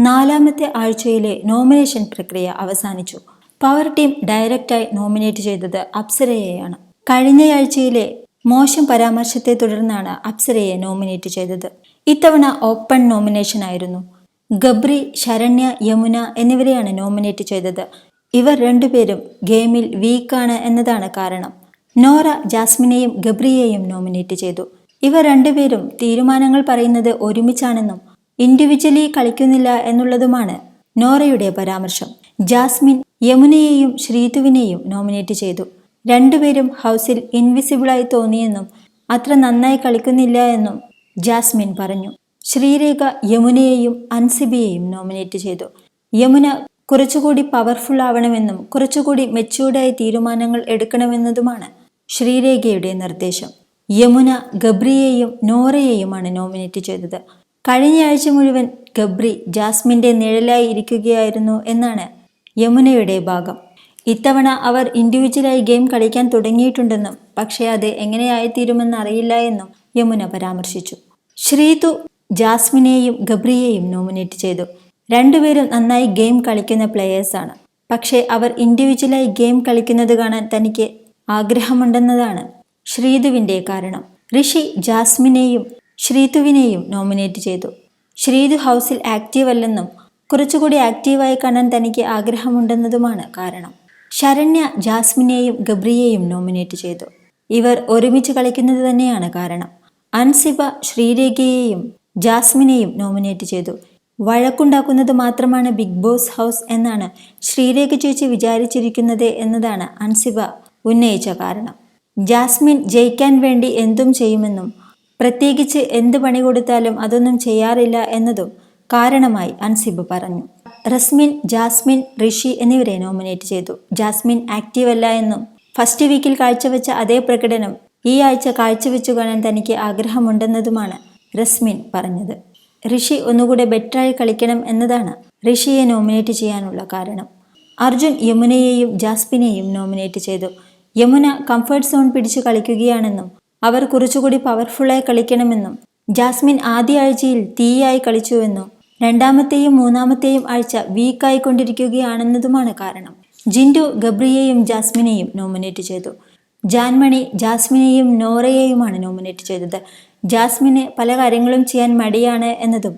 നാലാമത്തെ ആഴ്ചയിലെ നോമിനേഷൻ പ്രക്രിയ അവസാനിച്ചു. പവർ ടീം ഡയറക്റ്റായി നോമിനേറ്റ് ചെയ്തത് അപ്സരയെയാണ്. കഴിഞ്ഞയാഴ്ചയിലെ മോശം പരാമർശത്തെ തുടർന്നാണ് അപ്സരയെ നോമിനേറ്റ് ചെയ്തത്. ഇത്തവണ ഓപ്പൺ നോമിനേഷൻ ആയിരുന്നു. ഗബ്രി, ശരണ്യ, യമുന എന്നിവരെയാണ് നോമിനേറ്റ് ചെയ്തത്. ഇവർ രണ്ടുപേരും ഗെയിമിൽ വീക്കാണ് എന്നതാണ് കാരണം. നോറ ജാസ്മിനെയും ഗബ്രിയെയും നോമിനേറ്റ് ചെയ്തു. ഇവർ രണ്ടുപേരും തീരുമാനങ്ങൾ പറയുന്നത് ഒരുമിച്ചാണെന്നും ഇൻഡിവിജ്വലി കളിക്കുന്നില്ല എന്നുള്ളതുമാണ് നോറയുടെ പരാമർശം. ജാസ്മിൻ യമുനയെയും ശ്രീതുവിനെയും നോമിനേറ്റ് ചെയ്തു. രണ്ടുപേരും ഹൗസിൽ ഇൻവിസിബിളായി തോന്നിയെന്നും അത്ര നന്നായി കളിക്കുന്നില്ല എന്നും ജാസ്മിൻ പറഞ്ഞു. ശ്രീരേഖ യമുനയെയും അൻസിബയെയും നോമിനേറ്റ് ചെയ്തു. യമുന കുറച്ചുകൂടി പവർഫുൾ ആവണമെന്നും കുറച്ചുകൂടി മെച്യൂർഡായി തീരുമാനങ്ങൾ എടുക്കണമെന്നതുമാണ് ശ്രീരേഖയുടെ നിർദ്ദേശം. യമുന ഗബ്രിയെയും നോറയെയുമാണ് നോമിനേറ്റ് ചെയ്തത്. കഴിഞ്ഞയാഴ്ച മുഴുവൻ ഗബ്രി ജാസ്മിൻ്റെ നിഴലായി ഇരിക്കുകയായിരുന്നു എന്നാണ് യമുനയുടെ ഭാഗം. ഇത്തവണ അവർ ഇൻഡിവിജ്വലായി ഗെയിം കളിക്കാൻ തുടങ്ങിയിട്ടുണ്ടെന്നും പക്ഷേ അത് എങ്ങനെയായിത്തീരുമെന്ന് അറിയില്ല എന്നും യമുന പരാമർശിച്ചു. ശ്രീതു ജാസ്മിനെയും ഗബ്രിയെയും നോമിനേറ്റ് ചെയ്തു. രണ്ടുപേരും നന്നായി ഗെയിം കളിക്കുന്ന പ്ലെയേഴ്സാണ്. പക്ഷേ അവർ ഇൻഡിവിജ്വലായി ഗെയിം കളിക്കുന്നത് കാണാൻ തനിക്ക് ആഗ്രഹമുണ്ടെന്നതാണ് ശ്രീതുവിൻ്റെ കാരണം. ഋഷി ജാസ്മിനെയും ശ്രീതുവിനെയും നോമിനേറ്റ് ചെയ്തു. ശ്രീതു ഹൗസിൽ ആക്റ്റീവ് അല്ലെന്നും കുറച്ചുകൂടി ആക്റ്റീവായി കാണാൻ തനിക്ക് ആഗ്രഹമുണ്ടെന്നതുമാണ് കാരണം. ശരണ്യ ജാസ്മിനെയും ഗബ്രിയെയും നോമിനേറ്റ് ചെയ്തു. ഇവർ ഒരുമിച്ച് കളിക്കുന്നത് തന്നെയാണ് കാരണം. അൻസിബ ശ്രീരേഖയെയും ജാസ്മിനെയും നോമിനേറ്റ് ചെയ്തു. വഴക്കുണ്ടാക്കുന്നത് മാത്രമാണ് ബിഗ് ബോസ് ഹൗസ് എന്നാണ് ശ്രീരേഖ ചേച്ചി വിചാരിച്ചിരിക്കുന്നത് എന്നതാണ് അൻസിബ ഉന്നയിച്ച കാരണം. ജാസ്മിൻ ജയിക്കാൻ വേണ്ടി എന്തും ചെയ്യുമെന്നും പ്രത്യേകിച്ച് എന്ത് പണി കൊടുത്താലും അതൊന്നും ചെയ്യാറില്ല എന്നതും കാരണമായി അൻസിബ പറഞ്ഞു. റസ്മിൻ, ജാസ്മിൻ, ഋഷി എന്നിവരെ നോമിനേറ്റ് ചെയ്തു. ജാസ്മിൻ ആക്റ്റീവ് അല്ല എന്നും ഫസ്റ്റ് വീക്കിൽ കാഴ്ചവെച്ച അതേ പ്രകടനം ഈ ആഴ്ച കാഴ്ചവെച്ചു കാണാൻ തനിക്ക് ആഗ്രഹമുണ്ടെന്നതുമാണ് റസ്മിൻ പറഞ്ഞത്. ഋഷി ഒന്നുകൂടെ ബെറ്ററായി കളിക്കണം എന്നതാണ് ഋഷിയെ നോമിനേറ്റ് ചെയ്യാനുള്ള കാരണം. അർജുൻ യമുനയെയും ജാസ്മിനെയും നോമിനേറ്റ് ചെയ്തു. യമുന കംഫർട്ട് സോൺ പിടിച്ച് കളിക്കുകയാണെന്നും അവർ കുറച്ചുകൂടി പവർഫുള്ളായി കളിക്കണമെന്നും ജാസ്മിൻ ആദ്യ ആഴ്ചയിൽ തീയായി കളിച്ചുവെന്നും രണ്ടാമത്തെയും മൂന്നാമത്തെയും ആഴ്ച വീക്കായിക്കൊണ്ടിരിക്കുകയാണെന്നതുമാണ് കാരണം. ജിൻഡു ഗബ്രിയെയും ജാസ്മിനെയും നോമിനേറ്റ് ചെയ്തു. ജാൻമണി ജാസ്മിനെയും നോറയെയുമാണ് നോമിനേറ്റ് ചെയ്തത്. ജാസ്മിന് പല കാര്യങ്ങളും ചെയ്യാൻ മടിയാണ് എന്നതും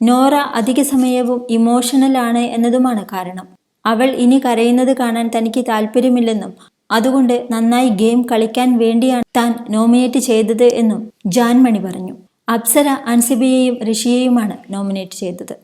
നോറ അധിക സമയവും ഇമോഷണൽ ആണ് എന്നതുമാണ് കാരണം. അവൾ ഇനി കരയുന്നത് കാണാൻ തനിക്ക് താല്പര്യമില്ലെന്നും അതുകൊണ്ട് നന്നായി ഗെയിം കളിക്കാൻ വേണ്ടിയാണ് താൻ നോമിനേറ്റ് ചെയ്തത് എന്നും ജാൻമണി പറഞ്ഞു. അപ്സര അൻസിബയെയും ഋഷിയെയുമാണ് നോമിനേറ്റ് ചെയ്തത്.